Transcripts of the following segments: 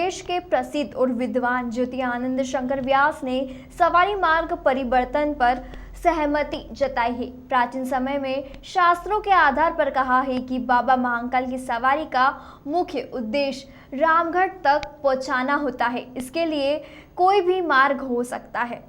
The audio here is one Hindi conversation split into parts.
देश के प्रसिद्ध और विद्वान ज्योतिरानंद शंकर व्यास ने सवारी मार्ग परिवर्तन पर सहमति जताई है। प्राचीन समय में शास्त्रों के आधार पर कहा है कि बाबा महाकाल की सवारी का मुख्य उद्देश्य रामगढ़ तक पहुंचाना होता है। इसके लिए कोई भी मार्ग हो सकता है।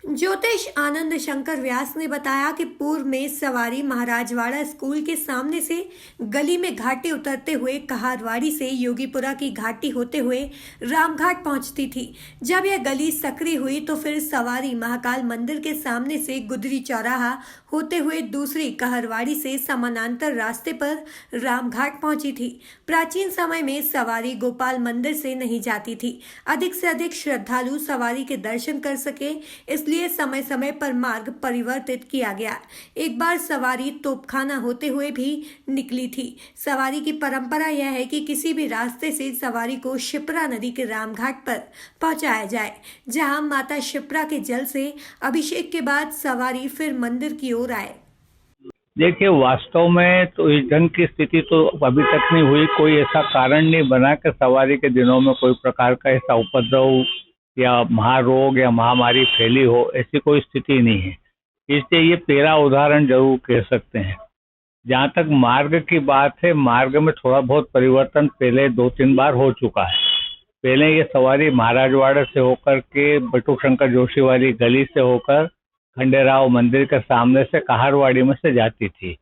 ज्योतिष आनंद शंकर व्यास ने बताया कि पूर्व में सवारी महाराजवाड़ा स्कूल के सामने से गली में घाटी उतरते हुए कहारवाड़ी से योगीपुरा की घाटी होते हुए रामघाट पहुंचती थी। जब यह गली सक्रिय हुई तो फिर सवारी महाकाल मंदिर के सामने से गुदरी चौराहा होते हुए दूसरी कहरवाड़ी से समानांतर रास्ते पर रामघाट पहुंची थी। प्राचीन समय में सवारी गोपाल मंदिर से नहीं जाती थी। अधिक से अधिक श्रद्धालु सवारी के दर्शन कर सके, इसलिए समय समय पर मार्ग परिवर्तित किया गया। एक बार सवारी तोपखाना होते हुए भी निकली थी। सवारी की परंपरा यह है कि किसी भी रास्ते से सवारी को शिप्रा नदी के रामघाट पर पहुंचाया जाए, जहां माता शिप्रा के जल से अभिषेक के बाद सवारी फिर मंदिर की ओर आए। देखिए, वास्तव में तो इस ढंग की स्थिति तो अभी तक नहीं हुई। कोई ऐसा कारण नहीं बना कि सवारी के दिनों में कोई प्रकार का ऐसा उपद्रव या महारोग या महामारी फैली हो, ऐसी कोई स्थिति नहीं है। इसलिए ये पहला उदाहरण जरूर कह सकते हैं। जहाँ तक मार्ग की बात है, मार्ग में थोड़ा बहुत परिवर्तन पहले 2-3 बार हो चुका है। पहले ये सवारी महाराजवाड़ा से होकर के बटुक शंकर जोशी वाली गली से होकर खंडेराव मंदिर के सामने से कहारवाड़ी में से जाती थी।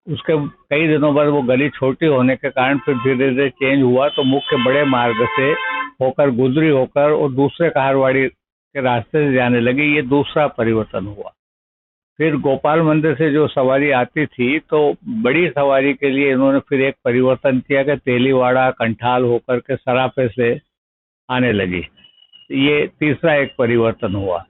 उसके कई दिनों बाद वो गली छोटी होने के कारण फिर धीरे धीरे चेंज हुआ, तो मुख्य बड़े मार्ग से होकर गुजरी होकर और दूसरे कहारवाड़ी के रास्ते से जाने लगी। ये दूसरा परिवर्तन हुआ। फिर गोपाल मंदिर से जो सवारी आती थी, तो बड़ी सवारी के लिए इन्होंने फिर एक परिवर्तन किया कि तेलीवाड़ा कंठाल होकर के सराफे से आने लगी। ये तीसरा एक परिवर्तन हुआ।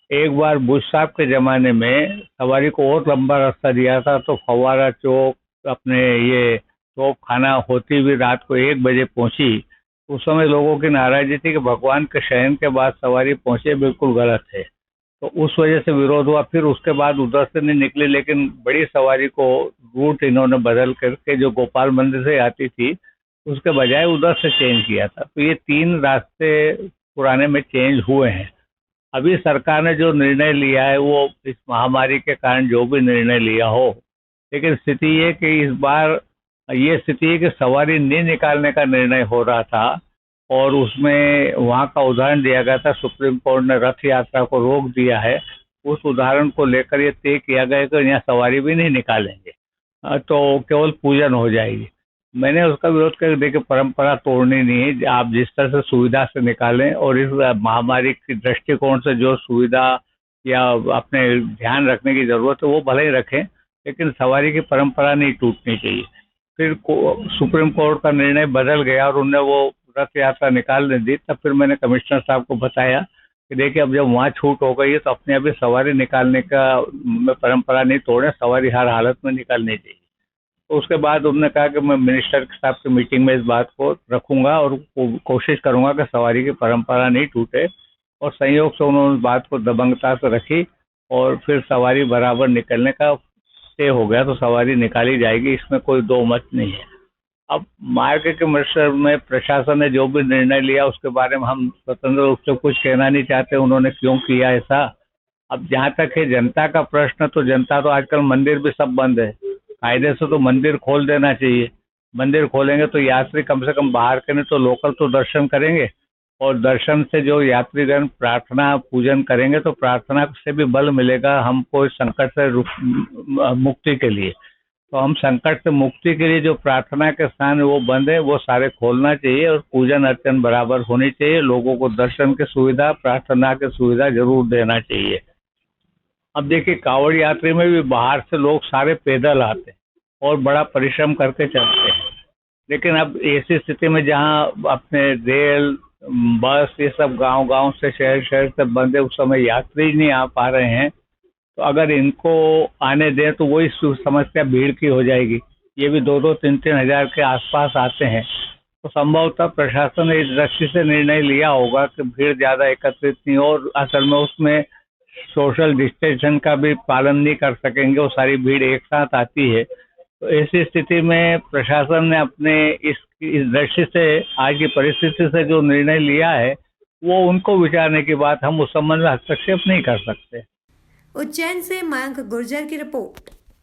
एक बार बुश साहब के ज़माने में सवारी को और लंबा रास्ता दिया था, तो फव्वारा चौक अपने ये तोप खाना होती हुई रात को 1 बजे पहुंची। उस समय लोगों की नाराजगी थी कि भगवान के शयन के बाद सवारी पहुंचे, बिल्कुल गलत है। तो उस वजह से विरोध हुआ। फिर उसके बाद उधर से नहीं निकली, लेकिन बड़ी सवारी को रूट इन्होंने बदल करके जो गोपाल मंदिर से आती थी उसके बजाय उधर से चेंज किया था। तो ये 3 रास्ते पुराने में चेंज हुए हैं। अभी सरकार ने जो निर्णय लिया है, वो इस महामारी के कारण जो भी निर्णय लिया हो, लेकिन स्थिति ये कि इस बार ये स्थिति है कि सवारी नहीं निकालने का निर्णय हो रहा था और उसमें वहाँ का उदाहरण दिया गया था। सुप्रीम कोर्ट ने रथ यात्रा को रोक दिया है। उस उदाहरण को लेकर ये तय किया गया कि यहाँ सवारी भी नहीं निकालेंगे, तो केवल पूजन हो जाएगी। मैंने उसका विरोध कर, देखिए परंपरा तोड़नी नहीं है। आप जिस तरह से सुविधा से निकालें और इस महामारी की दृष्टिकोण से जो सुविधा या अपने ध्यान रखने की जरूरत है वो भले ही रखें, लेकिन सवारी की परंपरा नहीं टूटनी चाहिए। फिर सुप्रीम कोर्ट का निर्णय बदल गया और उन्होंने वो रथ यात्रा निकालने दी। तब फिर मैंने कमिश्नर साहब को बताया कि देखिए, अब जब वहाँ छूट हो गई है तो अपने अभी सवारी निकालने का परंपरा नहीं तोड़ें, सवारी हर हालत में निकालनी चाहिए। तो उसके बाद उन्होंने कहा कि मैं मिनिस्टर के साथ की मीटिंग में इस बात को रखूंगा और कोशिश करूंगा कि सवारी की परंपरा नहीं टूटे। और संयोग से उन्होंने इस बात को दबंगता से रखी और फिर सवारी बराबर निकलने का तय हो गया। तो सवारी निकाली जाएगी, इसमें कोई दो मत नहीं है। अब मार्ग के मसले में प्रशासन ने जो भी निर्णय लिया उसके बारे में हम स्वतंत्र रूप से कुछ कहना नहीं चाहते, उन्होंने क्यों किया ऐसा। अब जहाँ तक है जनता का प्रश्न, तो जनता तो आजकल मंदिर भी सब बंद है। कायदे से तो मंदिर खोल देना चाहिए। मंदिर खोलेंगे तो यात्री कम से कम बाहर के नहीं तो लोकल तो दर्शन करेंगे, और दर्शन से जो यात्रीगण प्रार्थना पूजन करेंगे तो प्रार्थना से भी बल मिलेगा हमको इस संकट से मुक्ति के लिए। तो हम संकट से मुक्ति के लिए जो प्रार्थना के स्थान है वो बंद है, वो सारे खोलना चाहिए और पूजन अर्चन बराबर होनी चाहिए। लोगों को दर्शन की सुविधा, प्रार्थना की सुविधा जरूर देना चाहिए। अब देखिए, कांवड़ यात्री में भी बाहर से लोग सारे पैदल आते हैं और बड़ा परिश्रम करके चलते हैं, लेकिन अब ऐसी स्थिति में जहां अपने रेल, बस, ये सब गांव-गांव से शहर से बंद है, उस समय यात्री नहीं आ पा रहे हैं। तो अगर इनको आने दें तो वही समस्या भीड़ की हो जाएगी। ये भी 2-2, 3-3 हज़ार के आसपास आते हैं। तो संभवतः प्रशासन ने इस दृष्टि से निर्णय लिया होगा कि भीड़ ज़्यादा एकत्रित नहीं हो, और असल में उसमें सोशल डिस्टेंशन का भी पालन नहीं कर सकेंगे। वो सारी भीड़ एक साथ आती है तो ऐसी स्थिति में प्रशासन ने अपने इस दृष्टि से आज की परिस्थिति से जो निर्णय लिया है वो उनको विचारने की बात, हम उस संबंध में हस्तक्षेप नहीं कर सकते। उज्जैन से मयंक गुर्जर की रिपोर्ट।